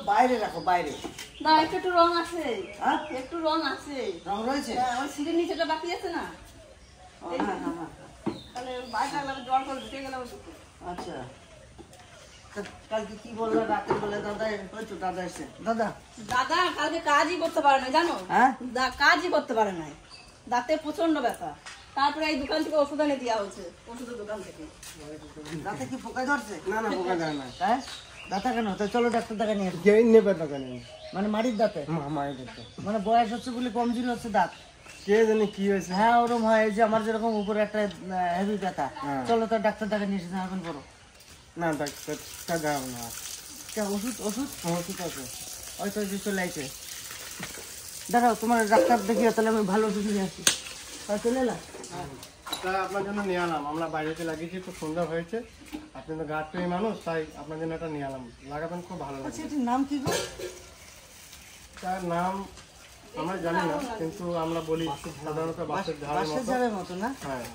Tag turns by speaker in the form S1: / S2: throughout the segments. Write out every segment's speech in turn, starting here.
S1: বাইরে রাখো, বাইরে।
S2: না একটু রং আছে।
S1: হ্যাঁ
S2: একটু রং আছে।
S1: রং রয়েছে?
S2: আমার সিঁড়ির নিচেটা বাকি আছে না।
S1: হ্যাঁ হ্যাঁ হ্যাঁ।
S2: তাহলে বাইরে লাগলে জল করে ঢুকে গেলাম।
S1: আচ্ছা কালকে কি বললো রাতের বেলা? দাদা ওই তো দাদা এসছে। দাদা
S2: দাদা কালকে কাজই করতে পারে না জানো?
S1: হ্যাঁ
S2: কাজই করতে পারে না, দাঁতে প্রচন্ড ব্যথা। তারপরে এই দোকান থেকে ওষুধ এনে দেওয়া হয়েছে, ওষুধের দোকান থেকে।
S1: দাঁতে কি পোকা ধরছে?
S3: না না পোকা ধরে না।
S1: হ্যাঁ দাঁতা কেন? তো চলো ডাক্তার দেখা নিয়ে আসি।
S3: কেউ নেবে টাকা নেই।
S1: মানে মাড়ির দাঁতে?
S3: মায়ের দেখতে
S1: মানে বয়স হচ্ছে বলে কমজোরি হচ্ছে দাঁত?
S3: কে জানে কি হয়েছে।
S1: হ্যাঁ ওরকম হয়, এই যে আমার যেরকম উপরে একটা হেভি ব্যথা।
S3: হ্যাঁ।
S1: চলো তো ডাক্তার দেখা নিয়ে এসে এখন করো।
S3: না ডাক্তার যাবো না।
S1: ওষুধ ওষুধ
S3: ওষুধ আছে
S1: ওই তো যে চলে আইছে। দাঁড়াও তোমার ডাক্তার দেখিয়ে তাহলে আমি ভালো ওষুধ নিয়ে আসি। চলে এলাম।
S3: তা আপনার জন্য নিয়ে আলাম, আমরা বাইরেতে লাগিয়েছি, খুব সুন্দর হয়েছে। আপনি তো গাছপ্রেমী মানুষ, তাই আপনার জন্য এটা নিয়ে আলাম, লাগাবেন, খুব ভালো
S1: আচ্ছা
S3: লাগবে।
S1: এটার নাম কি গো?
S3: তার নাম আমরা জানি না, কিন্তু আমরা বলি সাধারণত বাঁশের ঝাড়ের
S1: বাঁশের
S3: মতো।
S1: ঝাড়ের মতো না?
S3: হ্যাঁ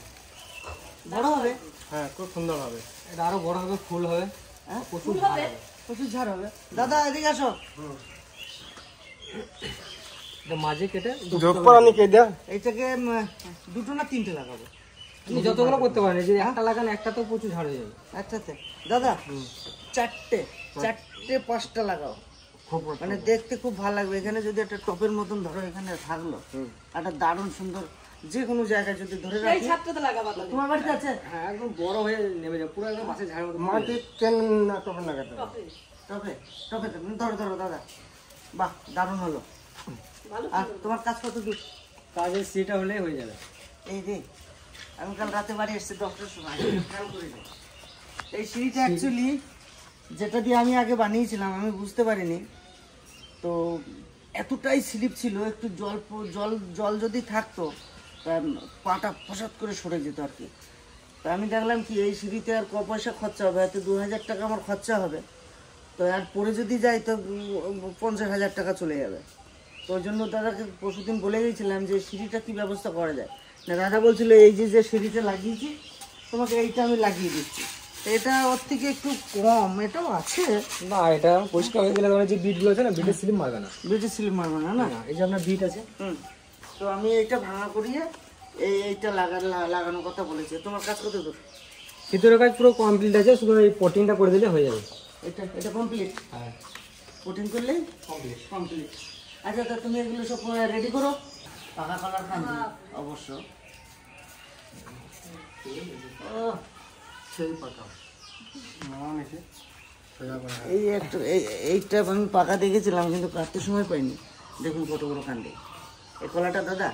S1: বড় হবে?
S3: হ্যাঁ খুব সুন্দর হবে।
S4: এটা আরো বড় হবে, ফুল হবে,
S1: হ্যাঁ
S4: প্রচুর ঝাড় হবে।
S1: প্রচুর ঝাড় হবে। দাদা এদিকে আসো।
S4: এটা মাঝে কেটে
S3: জোকপানি কে দেয়া?
S1: এইটাকে দুটো না তিনটে লাগাবো?
S4: আপনি যতগুলো করতে পারেন, যে একটা লাগান একটা তো প্রচুর ঝাড় হয়ে যাবে।
S1: একসাথে দাদা চারটে পাঁচটা লাগাও, মানে দেখতে খুব ভালো লাগবে। এখানে যদি একটা টপের মতন ধরো এখানে থাকলো, একটা দারুণ সুন্দর যে কোনো জায়গায় যদি ধরে
S2: এই
S1: রাখি।
S2: ছাদটাতে লাগাবা তাহলে।
S1: তোমার বাড়িতে আছে?
S4: হ্যাঁ একদম বড় হয়ে নেমে যাবে, পুরো একদম বাসে ঝাড়ের মতো।
S3: মাটি কেন না তখন লাগাতে হবে?
S1: টপে টপে ধরো ধরো দাদা। বাহ দারুণ হলো। আর তোমার কাজ কত দূর?
S4: কাজের সিটা হলে হয়ে যাবে।
S1: এই রে আমি কাল রাতে বাড়ি এসেছি 10টার সময়, খেয়াল করিনি। এই সিঁড়িটা অ্যাকচুয়ালি যেটা দিয়ে আমি আগে বানিয়েছিলাম আমি বুঝতে পারিনি, তো এতটাই স্লিপ ছিল, একটু জল জল জল যদি থাকতো তা পাটা ফসাদ করে সরে যেত আর কি। তা আমি দেখলাম কি এই সিঁড়িতে আর ক পয়সা খরচা হবে, হয়তো 2000 টাকা আমার খরচা হবে, তো আর পরে যদি যাই তো 50,000 টাকা চলে যাবে। তো ওই জন্য দাদাকে পরশুদিন বলে গেছিলাম যে সিঁড়িটা কি ব্যবস্থা করা যায়। না দাদা বলছিল এই যে যে সিঁড়িটা লাগিয়েছি তোমাকে এইটা আমি লাগিয়ে দিচ্ছি। এটা ওর থেকে একটু কম, এটাও আছে
S4: না এটা পরিষ্কার হয়ে গেলে যে বিটগুলো আছে না, বিটের স্লিপ মারবে না।
S1: ব্রিটিশ সিলিপ মারবে না? না
S4: এই যে আপনার বিট আছে,
S1: তো আমি এইটা ভাঙা করিয়ে এইটা লাগানোর কথা বলেছি। তোমার কাজ কত দূর?
S4: ভিতরের কাজ পুরো কমপ্লিট আছে, শুধু এই পটিংটা করে দিলে হয়ে যাবে।
S1: এটা কমপ্লিট?
S4: হ্যাঁ
S1: পুটিং করলেই কমপ্লিট। আচ্ছা তা তুমি এগুলো সব রেডি করো। পাকা কলার কান্দি অবশ্য
S3: সেই পাকা
S1: এই একটু এইটা আমি পাকা দেখেছিলাম কিন্তু কাটতে সময় পাইনি। দেখুন কত বড় কান্দি। এই কলাটা দাদা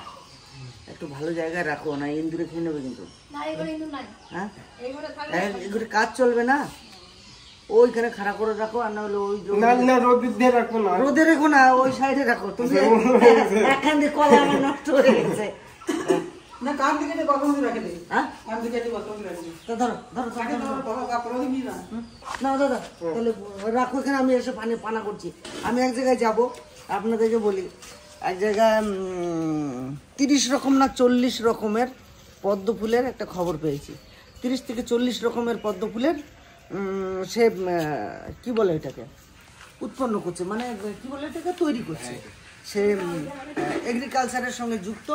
S1: একটু ভালো জায়গায় রাখো, না ইন্দুরে খেয়ে নেবে কিন্তু। হ্যাঁ এগুলো কাজ চলবে না, ওইখানে খাড়া করে রাখো, আর না হলে ওই
S3: রোদে রাখবো না,
S1: রোদে রেখো না, ওই সাইডে রাখো। তুমি একখান দিয়ে কলা আমার নষ্ট হয়ে গেছে।
S2: না কান দিকে বাথরুম রাখে দে।
S1: হ্যাঁ
S2: কান দিকে বাথরুম রাখে দে।
S1: তো ধরো ধরো
S2: কাপড় দিবি না।
S1: না দাদা তাহলে রাখো এখানে, আমি এসে পানা করছি। আমি এক জায়গায় যাব, আপনাদেরকে বলি, এক জায়গায় 30 রকম না 40 রকমের পদ্ম ফুলের একটা খবর পেয়েছি। 30 থেকে 40 রকমের পদ্ম ফুলের সে কি বলে এটাকে উৎপন্ন করছে, মানে কি বলে এটাকে তৈরি করছে। সে এগ্রিকালচারের সঙ্গে যুক্ত।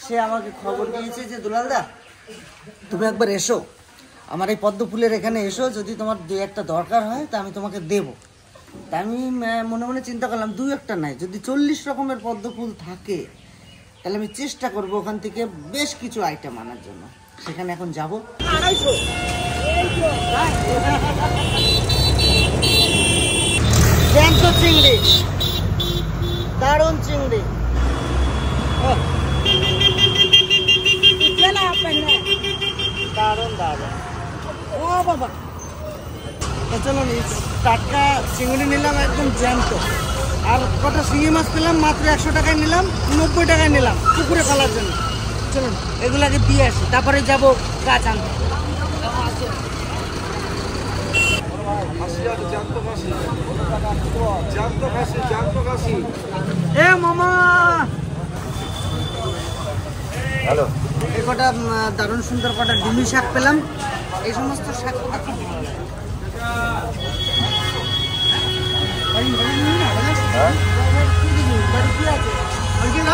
S1: সে আমাকে খবর দিয়েছে যে দুলালদা তুমি একবার এসো আমার এই পদ্ম ফুলের এখানে এসো, যদি তোমার 2-1টা দরকার হয় তা আমি তোমাকে দেবো। তা আমি মনে মনে চিন্তা করলাম 2-1টা নাই, যদি 40 রকমের পদ্ম ফুল থাকে তাহলে আমি চেষ্টা করবো ওখান থেকে বেশ কিছু আইটেম আনার জন্য। সেখানে এখন যাবো। 250 জ্যান্ত চিংড়ি, দারুণ চিংড়ি। দারুণ দারুণ। ও বাবা চলো টাটকা চিংড়ি নিলাম একদম জ্যান্ত, আর কটা শিঙি মাছ পেলাম মাত্র 100 টাকায় নিলাম, 90 টাকায় নিলাম পুকুরে ফেলার জন্য। চলুন এগুলাকে দিয়ে আসি, তারপরে যাবো গাছ আনতে। এ মামা হ্যালো, এই কটা দারুণ সুন্দর কটা ডিমি শাক পেলাম। এই সমস্ত শাক খুব ভালো লাগে। বাড়ি কি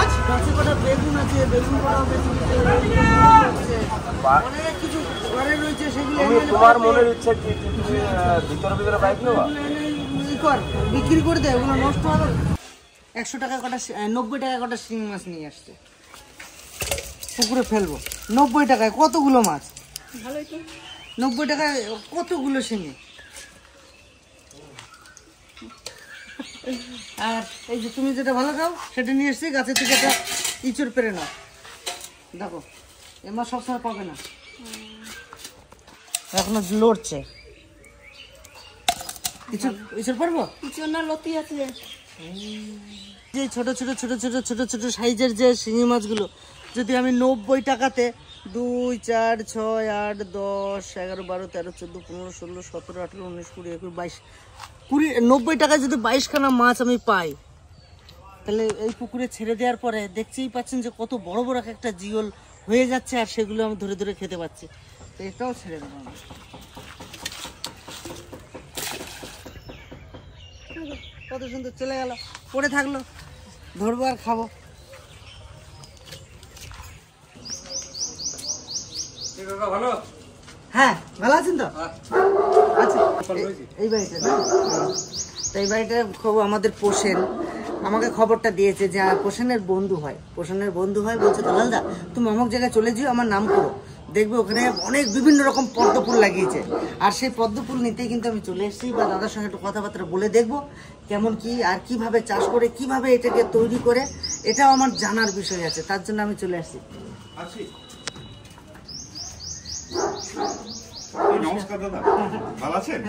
S1: আছে? গাছে কটা বেগুন আছে, বেগুন কটাও বেশি অনেক কিছু ঘরে রয়েছে, সেগুলো
S5: তোমার মনের ইচ্ছা কি তুমি ভিতরে বাইক নেওয়া?
S1: ই কর, বিক্রি করে দে, ওগুলো নষ্ট হবে। 100 টাকা কটা 90 টাকা কটা শিং মাছ নিয়ে আসছে, পুকুরে ফেলবো। 90 টাকায় কতগুলো মাছ?
S2: ভালোই তো।
S1: 90 টাকায় কতগুলো শিঙে। আর এই যে তুমি যেটা ভালো খাও সেটা নিয়ে এসছি, গাছের থেকে একটা ইঁচড় পেরে নাও। দেখো এ মাছ সবসময় পাবে না, এখনো লড়ছে। ইঁচড় পারবো?
S2: কিছু না, লতি আছে।
S1: যে ছোট ছোট ছোট ছোট ছোট ছোট সাইজের যে শিঙি মাছগুলো যদি আমি 90 টাকাতে 2, 4, 6, 8, 10, 11, 12, 13, 14, 15, 16, 17, 18, 19, 20, 21, 22, 90 টাকায় যদি 22খানা মাছ আমি পাই, তাহলে এই পুকুরে ছেড়ে দেওয়ার পরে দেখতেই পাচ্ছেন যে কত বড় বড় একটা জিওল হয়ে যাচ্ছে, আর সেগুলো আমি ধরে ধরে খেতে পাচ্ছি। তো এটাও ছেড়ে দেবো আমি। কত সুন্দর চলে গেল, পড়ে থাকলো, ধরবো আর খাবো।
S5: ভালো?
S1: হ্যাঁ ভালো আছেন তো? আচ্ছা এই বাড়িটা না? তো এই বাড়িটা খবর আমাদের পোষেন আমাকে খবরটা দিয়েছে যে পোষণের বন্ধু হয়, বলছে দালালদা তুমি অমুক জায়গায় চলে যেও, আমার নাম করো, দেখবে ওখানে অনেক বিভিন্ন রকম পদ্ম ফুল লাগিয়েছে। আর সেই পদ্ম ফুল নিতেই কিন্তু আমি চলে এসেছি, বা দাদার সঙ্গে একটু কথাবার্তা বলে দেখবো কেমন কি আর কিভাবে চাষ করে কিভাবে এটাকে তৈরি করে, এটাও আমার জানার বিষয় আছে, তার জন্য আমি চলে আসছি।
S6: নমস্কার দাদা, ভালো আছেন?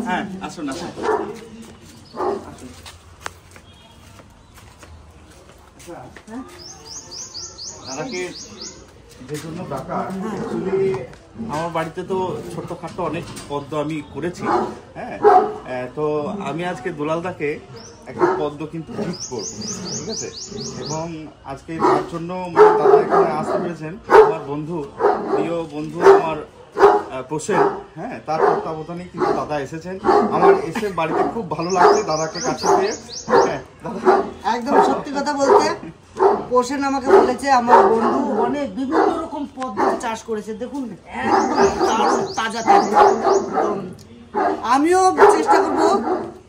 S6: হ্যাঁ আসুন আসুন। দাদাকে যে জন্য ডাকা, অ্যাকচুয়ালি আমার বাড়িতে তো ছোট্টখাটো অনেক পদ্ম আমি করেছি, হ্যাঁ। তো আমি আজকে দুলালদাকে একটা পদ্ম কিন্তু গিফট করবো, ঠিক আছে। এবং আজকে তার জন্য মানে দাদা এখানে আসতে পেরেছেন, আমার বন্ধু, প্রিয় বন্ধু আমার প্রসেন, হ্যাঁ, তার তত্ত্বাবধানে কিন্তু দাদা এসেছেন। আমার এসে বাড়িতে খুব ভালো লাগছে দাদাকে কাছে পেয়ে। হ্যাঁ দাদা,
S1: একদম সত্যি কথা বলতে পোষেন আমাকে বলেছে আমার বন্ধু অনেক বিভিন্ন রকম পদ্ম চাষ করেছে, দেখুন একদম দারুণ তাজা তাজা। আমিও চেষ্টা করব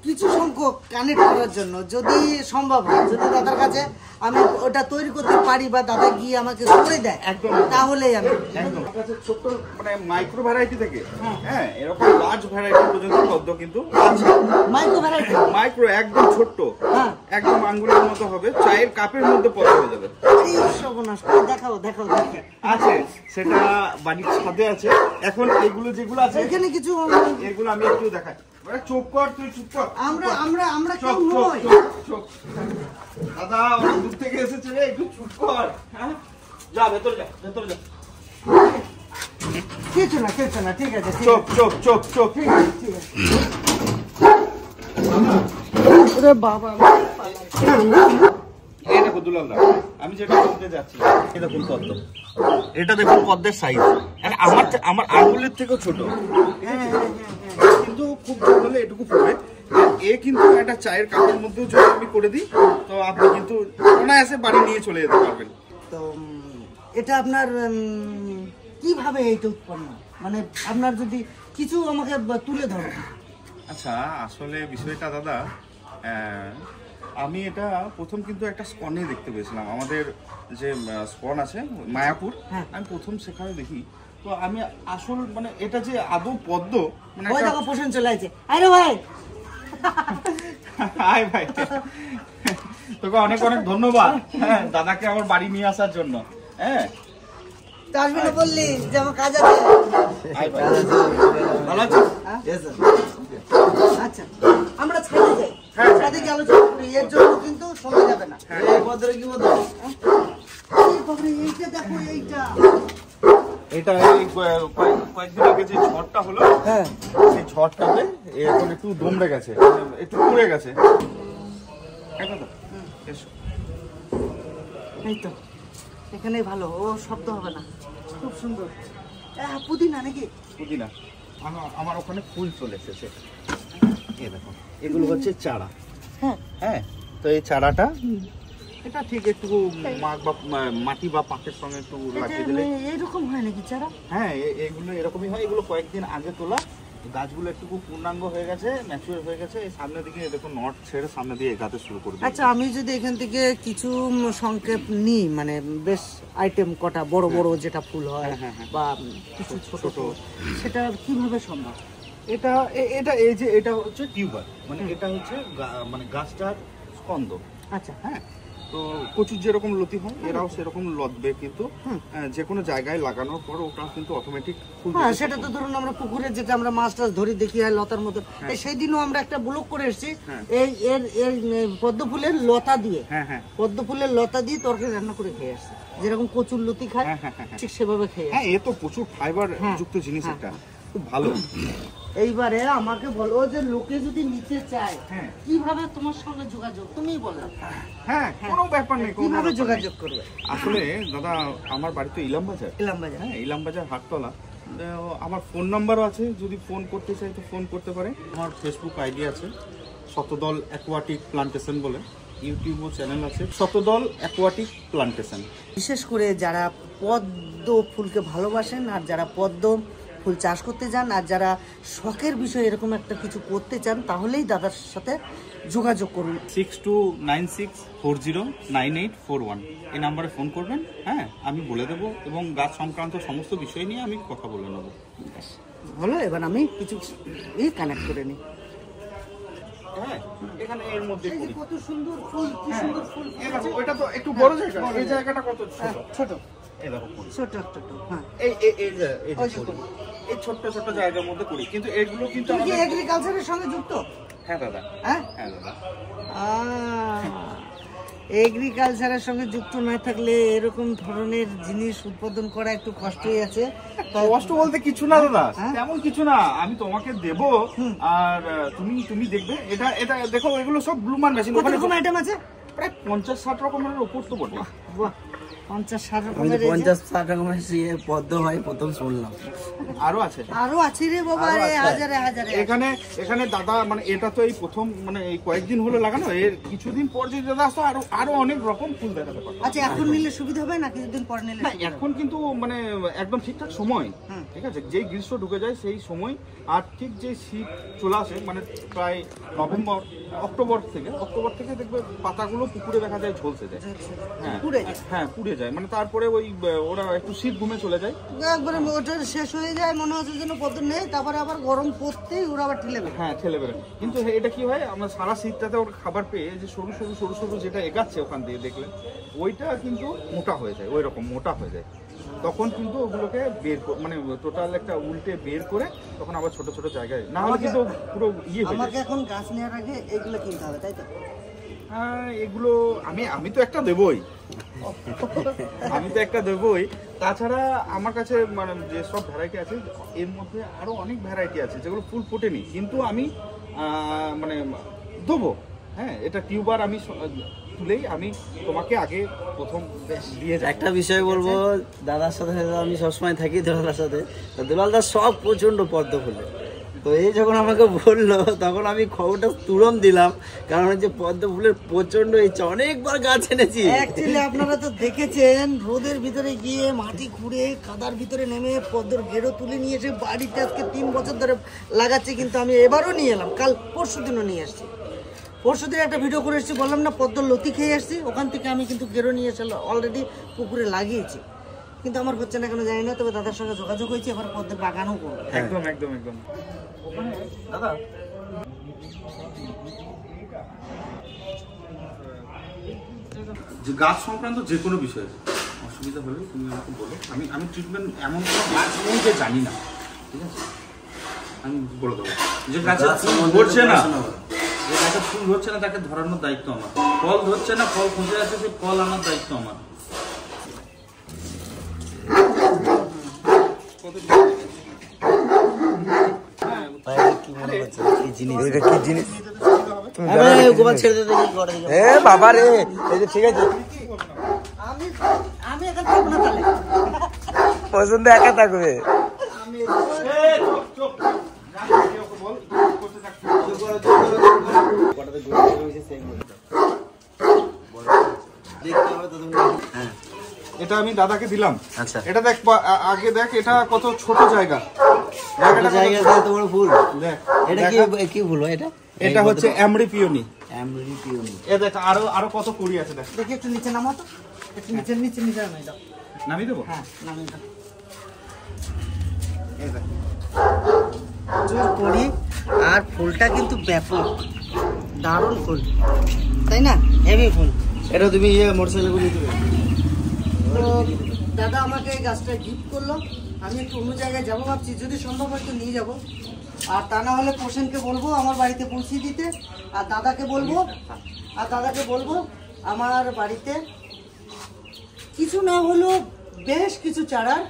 S1: কিছু সংখ্যক কানেক্ট করার জন্য, যদি সম্ভব হয়, যদি দাদার কাছে আমি ওটা তৈরি করতে পারি বা দাদা গিয়ে আমাকে করে দেয়,
S6: একদম
S1: তাহলেই আমি
S6: একদম ছোট্ট মানে মাইক্রো ভ্যারাইটি থেকে হ্যাঁ এরকম লার্জ ভ্যারাইটি পর্যন্ত পদ্ম কিন্তু আছে।
S1: মাইক্রো ভ্যারাইটি,
S6: মাইক্রো একদম ছোট্ট,
S1: হ্যাঁ
S6: একদম আঙ্গুলের মতো হবে, চায়ের কাপের মধ্যে পদ্ম হয়ে যাবে।
S1: এই সর্বনাশ, দেখাও দেখাও দেখাও।
S6: আছে সেটা বাড়ির ছাদে আছে। এখন এগুলো যেগুলো আছে
S1: এখানে কিছু
S6: এগুলো আমি একটু দেখাই। চুপ কর, তুই চুপ কর।
S1: আমরা আমরা আমরা
S6: চুপ
S1: কেউ
S6: চুপ
S1: নই।
S6: চুপ চুপ। দাদা অনেক দূর থেকে এসেছে রে, একটু চুপ কর। হ্যাঁ যা ভেতর যা, ভেতর যা।
S1: কিছু না কিছু না, ঠিক আছে ঠিক
S6: চুপ
S1: আছে,
S6: চুপ চুপ চুপ।
S1: ঠিক আছে ঠিক আছে। ওরে বাবা,
S6: এই দেখো দুলালদা, আমি যেটা বলতে যাচ্ছি, এই দেখুন পদ্ম, এটা দেখুন পদ্মের সাইজ, আমার আঙ্গুলের থেকেও ছোট, কিন্তু খুব ছোট হলে এটুকু পড়বে। এ কিন্তু একটা চায়ের কাপের মধ্যেও যদি আমি করে দিই, তো আপনি কিন্তু অনায়াসে বাড়ি নিয়ে চলে যেতে পারবেন।
S1: তো এটা আপনার কিভাবে এইটা উৎপন্ন, মানে আপনার যদি কিছু আমাকে তুলে ধরো।
S6: আচ্ছা, আসলে বিষয়টা দাদা, আমি এটা প্রথম কিন্তু একটা স্পনে দেখতে পেয়েছিলাম, আমাদের যে স্পন আছে মায়াপুর, আমি প্রথম সেখানে দেখি। তো আমি আসল মানে এটা যে আদৌ পদ্ম মানে
S1: ওই দেখো পোষণ চলে আসছে। আরে ভাই,
S6: হাই ভাই, তোকে অনেক অনেক ধন্যবাদ, হ্যাঁ, দাদাকে আমার বাড়ি নিয়ে আসার জন্য। হ্যাঁ
S1: আসবি না বললি যে আমার কাজ আছে।
S6: ভালো আছিস?
S1: আচ্ছা আমরা ছাদে যাই, ছাদে গিয়ে আলোচনা করি, এর জন্য কিন্তু সময় যাবে না। এই পদ্মরে কি বলবো, এইটা দেখো, এইটা
S6: এটা এই কয়েকদিন আগে যে ঝড়টা হলো,
S1: হ্যাঁ
S6: সেই ঝড়টাতে এখন একটু দমড়ে গেছে, একটু পুড়ে গেছে। এসো।
S1: এই তো এখানে ভালো, ও শব্দ হবে না, খুব সুন্দর। পুদিনা নাকি?
S6: পুদিনা আমার ওখানে ফুল চলে এসেছে, এই দেখো, এগুলো হচ্ছে চারা।
S1: হ্যাঁ
S6: হ্যাঁ, তো এই চারাটা এটা ঠিক একটু মাটি বা পাকের সঙ্গে একটু লাগিয়ে দিলে
S1: এইরকম হয় নাকি চারা?
S6: হ্যাঁ এগুলো এরকমই হয়। এগুলো কয়েকদিন আগে তোলা, গাছগুলো একটু পূর্ণাঙ্গ হয়ে গেছে, ম্যাচিউর হয়ে গেছে। এই সামনের দিকে দেখুন নট ছেড়ে সামনে দিয়ে এগাতে শুরু করবে।
S1: আচ্ছা, আমি যদি এখান থেকে কিছু সংক্ষেপ নিই, মানে বেশ আইটেম কটা বড় বড় যেটা ফুল হয় বা কিছু ছোট ছোট, সেটা কিভাবে সম্ভব?
S6: এটা এটা এই যে এটা হচ্ছে টিউবার, মানে এটা হচ্ছে মানে গাছটার স্কন্দ।
S1: আচ্ছা,
S6: হ্যাঁ, তো কচুর যেরকম লতি হয় এরাও সেরকম লতবে, কিন্তু যে কোনো জায়গায় লাগানোর পর ওটা কিন্তু অটোমেটিক ফুল।
S1: হ্যাঁ, সেটা তো ধরুন আমরা পুকুরে যেটা আমরা মাছ টাছ ধরি দেখি হয় লতার মতো, সেই দিনও আমরা একটা ব্লক করে এসেছি এই এর এর পদ্ম ফুলের লতা দিয়ে, পদ্ম ফুলের লতা দিয়ে তরকারি রান্না করে খেয়ে আসছে, যেরকম কচুর লতি খায় ঠিক সেভাবে খেয়ে।
S6: হ্যাঁ, এ তো প্রচুর ফাইবার যুক্ত জিনিস, এটা খুব ভালো।
S1: এইবারে আমাকে বলো যে লোকে যদি নিতে চায় কিভাবে তোমার সঙ্গে যোগাযোগ, তুমিই বলো।
S6: হ্যাঁ, কোনো ব্যাপার নেই,
S1: কিভাবে যোগাযোগ করবে?
S6: আসলে দাদা আমার বাড়ি তো ইলাম বাজার। হ্যাঁ, ইলাম বাজার হাটতলা। আমার ফোন নাম্বারও আছে, যদি ফোন করতে চাই তো ফোন করতে পারে। আমার ফেসবুক আইডি আছে শতদল অ্যাকোয়াটিক প্লান্টেশন বলে, ইউটিউবও চ্যানেল আছে শতদল অ্যাকোয়াটিক প্লান্টেশন।
S1: বিশেষ করে যারা পদ্ম ফুলকে ভালোবাসেন আর যারা পদ্ম ফুল চাষ করতে চান আর যারা শখের বিষয়ে এরকম একটা কিছু করতে চান, তাহলেই দাদার সাথে যোগাযোগ করুন।
S6: 6296409841 এই নাম্বারে ফোন করবেন। হ্যাঁ, আমি বলে দেবো এবং গাছ সংক্রান্ত সমস্ত বিষয় নিয়ে আমি কথা বলে নেব।
S1: হলো, এবার আমি কিছু কানেক্ট করে নিই।
S6: হ্যাঁ, এখানে এর মধ্যে
S1: কত সুন্দর ফুল, কি সুন্দর ফুল।
S6: ওইটা তো একটু বড় জায়গা, এই জায়গাটা কত ছোট।
S1: ছোট ছোট, হ্যাঁ,
S6: এই ছোট্ট ছোট্ট জায়গার মধ্যে করি, কিন্তু এগুলো কিন্তু
S1: তুমি কি এগ্রিকালচারের সঙ্গে যুক্ত?
S6: হ্যাঁ দাদা,
S1: হ্যাঁ
S6: হ্যাঁ দাদা।
S1: এগ্রিকালচারের সঙ্গে যুক্ত না থাকলে এরকম ধরনের জিনিস উৎপাদন করা একটু কষ্টই আছে।
S6: কষ্ট বলতে কিছু না দাদা, তেমন কিছু না। আমি তোমাকে দেবো আর তুমি দেখবে। এটা এটা দেখো, এগুলো সব ব্লুমার মেশিন।
S1: কত রকম আইটেম আছে?
S6: প্রায় 50-60 রকমের উপর তো বটে।
S1: বাহ, 50-60 রকমের।
S5: 50-60 রকমের পদ্ম হয় প্রথম শুনলাম।
S6: আরো আছে
S1: রে বাবা, হাজারে হাজারে।
S6: এখানে দাদা মানে এটা তো এই প্রথম, মানে এই কয়েকদিন হলো লাগানো, এর কিছুদিন পর যদি দাদা আসতো আরো অনেক রকম ফুল দেখাতে পারতো।
S1: আচ্ছা, এখন নিলে সুবিধা হবে না কিছুদিন পর নিলে?
S6: না, এখন কিন্তু মানে একদম ঠিকঠাক সময়, ঠিক আছে। যেই গ্রীষ্ম ঢুকে যায় সেই সময়, আর ঠিক যে শীত চলে আসে মানে প্রায় নভেম্বর অক্টোবর থেকে দেখবে পাতাগুলো পুকুরে দেখা যায় ঝলসে যায়। হ্যাঁ, পুড়ে যায়, মানে তারপরে ওই ওরা একটু শীত ঘুমে চলে যায়,
S1: একবারে ওটা শেষ হয়ে যায়, মনে হচ্ছে যেন পদ্ম নেই, তারপরে আবার গরম পড়তেই ওরা আবার ঠেলে বেরোয়।
S6: হ্যাঁ, ঠেলে বেরোয়। কিন্তু এটা কি হয়, আমরা সারা শীতটাতে ওর খাবার পেয়ে যে সরু সরু যেটা এগাচ্ছে ওখান দিয়ে দেখলে ওইটা কিন্তু মোটা হয়ে যায়, ওই রকম মোটা হয়ে যায়। তখন কিন্তু ওগুলোকে মানে টোটাল একটা উল্টে বের করে তখন আবার ছোট ছোট জায়গায়, না হলে কিন্তু পুরো ইয়ে হয়ে যায়।
S1: আমাকে এখন গাছ নেওয়ার আগে এগুলো কিনতে হবে, তাই তো?
S6: হ্যাঁ, এগুলো আমি তো একটা দেবই, তাছাড়া আমার কাছে মানে যে সব ভ্যারাইটি আছে এর মধ্যে আরো অনেক ভ্যারাইটি আছে যেগুলো ফুল ফোটেনি, কিন্তু আমি মানে দেবো। হ্যাঁ, এটা টিউবার আমি তুলেই আমি তোমাকে আগে প্রথম দিয়ে যাই।
S5: একটা বিষয় বলবো, দাদার সাথে আমি সবসময় থাকি দুলালদার সাথে, দুলালদার সব প্রচন্ড পদ্ম ফুলে। তো এই যখন আমাকে বললো তখন আমি খবরটা তুরন্ত দিলাম, কারণ হচ্ছে পদ্ম ফুলের প্রচন্ড ইচ্ছা, অনেকবার গাছ এনেছি।
S1: অ্যাকচুয়ালি আপনারা তো দেখেছেন রোদের ভিতরে গিয়ে মাটি খুঁড়ে কাদার ভিতরে নেমে পদ্মর গেরো তুলে নিয়ে এসে বাড়িতে আজকে 3 বছর ধরে লাগাচ্ছি, কিন্তু আমি এবারও নিয়ে এলাম, কাল পরশুদিনও নিয়ে আসছি। পরশুদিন একটা ভিডিও করে এসেছি, বললাম না পদ্মর লতি খেয়ে আসছি, ওখান থেকে আমি কিন্তু গেরো নিয়ে এসে অলরেডি পুকুরে লাগিয়েছি, কিন্তু আমার হচ্ছে না কেন জানি না। তবে দাদার সঙ্গে যোগাযোগ হয়েছে, এবার পদ্মের বাগানও করবো।
S6: একদম দাদা যে গাছ সংক্রান্ত যে কোনো বিষয়ে অসুবিধা হলে তুমি আমাকে বলো। আমি ট্রিটমেন্ট এমন কোনো গাছ নেই যে জানি না, ঠিক আছে? আমি বলে দেবো। যে গাছে ফুল ধরছে না তাকে ধরানোর দায়িত্ব আমার, ফল ধরছে না, ফল খুঁজে আছে, সেই ফল আনার দায়িত্ব আমার।
S5: বাবা রে, ঠিক আছে,
S1: আমি এখন থাকবো না, তাহলে
S5: পছন্দ একা থাকবে। দেখতে হবে তো তুমি। হ্যাঁ
S6: এটা আমি দাদাকে দিলাম।
S5: আচ্ছা
S6: এটা দেখ আগে দেখ, এটা কত ছোট জায়গা।
S5: একটা জায়গাতে এত বড় ফুল।
S6: দেখ
S5: এটা কি ফুল এটা?
S6: এটা হচ্ছে এমরি পিওনি।
S5: এমরি পিওনি।
S6: এ দেখ আরো কত কুড়ি আছে দেখ।
S1: দেখি একটু নিচে নামো তো, একটু নিচে নামিয়ে দাও।
S6: নামিয়ে দেবো?
S1: হ্যাঁ নামিয়ে দাও।
S6: এই দেখ
S1: প্রচুর করি, আর ফুলটা কিন্তু ব্যাপক, দারুণ ফুল, তাই না? হেভি ফুল।
S5: এটা তুমি মোটরসাইকেল করে দিতে পারো।
S1: তো দাদা আমাকে এই গাছটা গিফট করলো, আমি একটু অন্য জায়গায় যাবো ভাবছি, যদি সম্ভব হয় তো নিয়ে যাবো, আর তা না হলে পোষণকে বলবো আমার বাড়িতে পৌঁছে দিতে, আর দাদাকে বলবো আমার বাড়িতে কিছু না হলেও বেশ কিছু চারার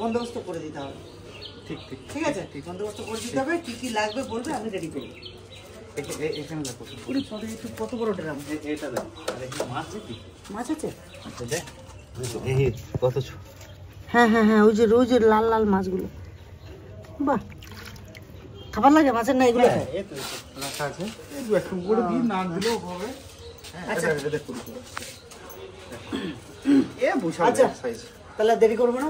S1: বন্দোবস্ত করে দিতে হবে। ঠিক আছে, বন্দোবস্ত করে দিতে হবে, কি কি লাগবে বলবে, আমি রেডি করবো।
S6: এখানে দেখো
S1: পুরি ফটো একটু কত বড় ড্রাম,
S6: এটা দেখ। আরে মাছ কি?
S1: মাছ আছে?
S6: আচ্ছা দেখ
S5: এই কত
S1: হ্যাঁ, ওই যে রোজ লাল লাল মাছগুলো, বাহ, খাবার লাগে মাছের না এগুলো?
S6: এই তো রাখা আছে, এই দু একটু করে দিয়ে না দিলেও হবে।
S1: আচ্ছা
S6: দেখ এ বুঝা
S1: আচ্ছা
S6: সাইজ।
S1: তাহলে দেরি করবো না,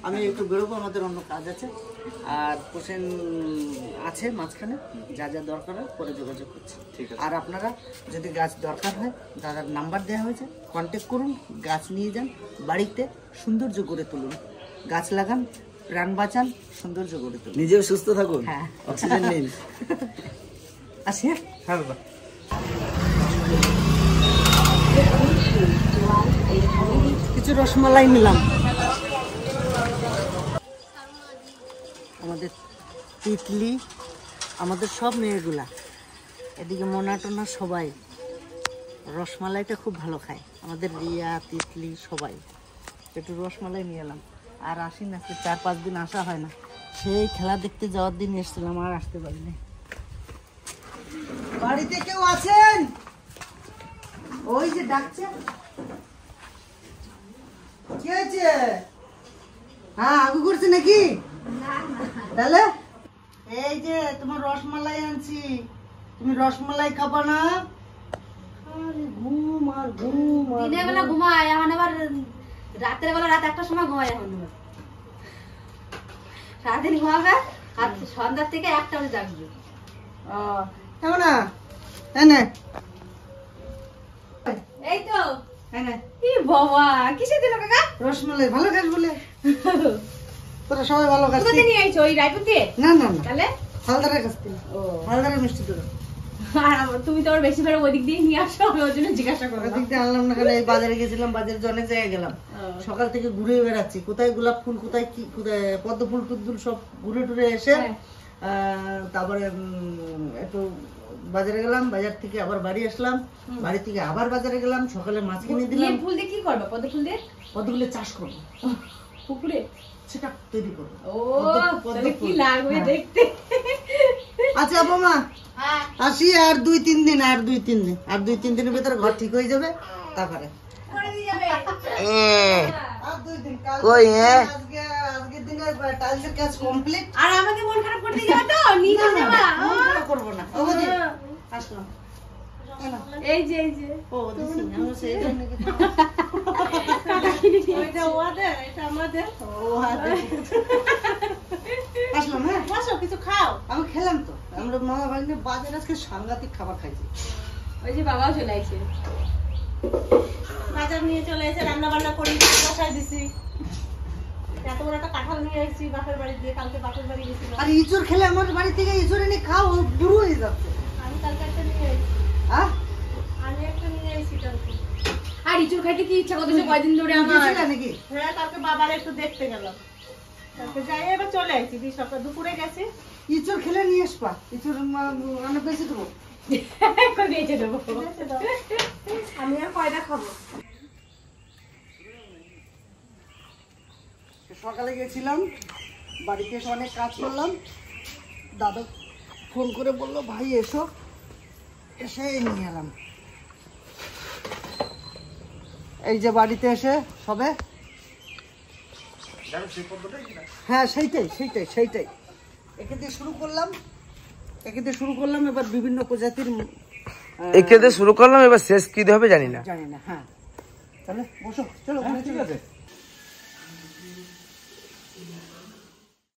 S1: আমি একটু বেরোবো, আমাদের অন্য কাজ আছে, আর পোষণ আছে মাঝখানে, যা যা দরকার হয় পরে যোগাযোগ করছি।
S6: ঠিক আছে।
S1: আর আপনারা যদি গাছ দরকার হয়, দাদার নাম্বার দেওয়া হয়েছে, কন্ট্যাক্ট করুন, গাছ নিয়ে যান, বাড়িতে সৌন্দর্য করে তুলুন, গাছ লাগান, প্রাণ বাঁচান, সৌন্দর্য করে তুলুন।
S5: নিজেও সুস্থ থাকুন,
S1: হ্যাঁ।
S5: অক্সিজেন নিন।
S1: আসি,
S6: হ্যাঁ দাদা।
S1: কিছু রসমালাই নিলাম, আমাদের তিতলি, আমাদের সব মেয়েগুলা, এদিকে মোনা টোনা সবাই রসমালাইটা খুব ভালো খায়, আমাদের রিয়া, তিতলি সবাই, একটু রসমালাই নিয়ে এলাম। আর আসি না, 4-5 দিন আসা হয় না, সেই খেলা দেখতে যাওয়ার দিন এসেছিলাম, আর আসতে পারিনি। বাড়িতে কেউ আছেন? ওই যে ডাকছে, কি হয়েছে? হ্যাঁ আগু করছে নাকি? তাহলে এই যে তোমার রসমালাই আনছি, তুমি রসমালাই খাবা না? ঘুম আর ঘুম,
S7: দিনের বেলা ঘুমায়, এখন আবার রাতের বেলা রাত 1টার সময় ঘুমায়, এখন সারাদিন ঘুমাবে, আর সন্ধ্যার থেকে 1টা বাজে জাগবে।
S1: কেমন না? হ্যাঁ না,
S7: এই তো
S1: হ্যাঁ না,
S7: ই বাবা, কিসে দিল কাকা?
S1: রসমালাই ভালো খাস বলে, তোরা সবাই ভালো খাস।
S7: কোথা থেকে নিয়ে আইছো? ওই রায়পুর দিয়ে?
S1: না না না,
S7: তাহলে
S1: হালদারের কাছ থেকে, হালদারের মিষ্টি তোরা।
S7: তুমি তো আবার বেশি করে ওদিক দিয়ে নিয়ে আসো, আমি ওই জন্য জিজ্ঞাসা করলাম।
S1: ওদিক দিয়ে আনলাম না, কেন এই বাজারে গেছিলাম, বাজারে যে অনেক জায়গায় গেলাম, সকাল থেকে ঘুরে বেড়াচ্ছি, কোথায় গোলাপ ফুল, কোথায় কি, কোথায় পদ্ম ফুল টুদ্দুল সব ঘুরে টুরে এসে তারপরে একটু বাজারে গেলাম, বাজার থেকে আবার বাড়ি আসলাম, বাড়ি থেকে আবার বাজারে গেলাম, সকালে মাছ কিনে দিলাম।
S7: ফুল দিয়ে কি করবে? পদ্ম ফুল দিয়ে
S1: পদ্মগুলো চাষ করবো,
S7: পুকুরে
S1: সেটা তৈরি করবো।
S7: ও তাহলে কি লাগবে দেখতে।
S1: আচ্ছা বৌমা, আসি আর 2-3 দিন, আর 2-3 দিনের ভিতরে ঘর ঠিক হয়ে যাবে, তারপরে আর 2 দিন, আজকের দিনে টাইলসের কাজ কমপ্লিট।
S7: আর আমাকে মন খারাপ করতে যাবে তো, নিয়ে যাবা?
S1: করবো না, ও বুঝি আসলাম।
S7: এই যে
S1: ও দিছি, আমি সেই জন্য
S2: এটা ওদের, এটা আমাদের।
S1: আসলাম। হ্যাঁ
S2: বসো, কিছু খাও।
S1: আমি খেলাম তো, আমরা মামা ভাগ্নে বাজারে আজকে সাংঘাতিক খাবার খাইছি।
S7: ওই যে বাবাও চলে আসছে,
S2: বাজার নিয়ে চলে এসে রান্না বান্না করি, বসাই দিছি। এত বড় একটা কাঁঠাল নিয়ে এসেছি বাপের বাড়ি দিয়ে, কালকে বাপের বাড়ি গেছিলাম।
S1: আর ইঁচড় খেলে আমার বাড়ি থেকে ইঁচড় এনে খাও, বুড়ো হয়ে যাচ্ছে।
S2: আমি কালকে একটা নিয়ে এসেছি,
S1: হ্যাঁ
S2: আমি একটা নিয়ে এসেছি কালকে।
S7: আর ইঁচড় খাইতে কি ইচ্ছা করতেছে কয়দিন ধরে আমার।
S1: গেছিলে নাকি?
S2: হ্যাঁ, কালকে বাবার একটু দেখতে গেলাম, কালকে যাই, এবার চলে আসছি, সকাল দুপুরে গেছি।
S1: ইঁচড় খেলে নিয়ে আসবা, ইঁচড় মানে বেশি দেবো।
S7: এখন বেঁচে দেবো।
S2: আমি আর কয়টা খাবো।
S1: সকালে গেছিলাম, বাড়িতে এসে অনেক কাজ করলাম, দাদা ফোন করে বললো ভাই এসো, এসে নিয়ে এলাম। এই যে বাড়িতে এসে সবে, হ্যাঁ সেইটাই একে দিয়ে শুরু করলাম, এবার বিভিন্ন প্রজাতির
S4: একে দিয়ে শুরু করলাম, এবার শেষ কি হবে জানি না।
S1: জানি না। হ্যাঁ তাহলে বসো, চলো
S6: হ্যাঁ,
S1: ঘরে
S6: ঠিক
S1: চলো।
S6: আছে।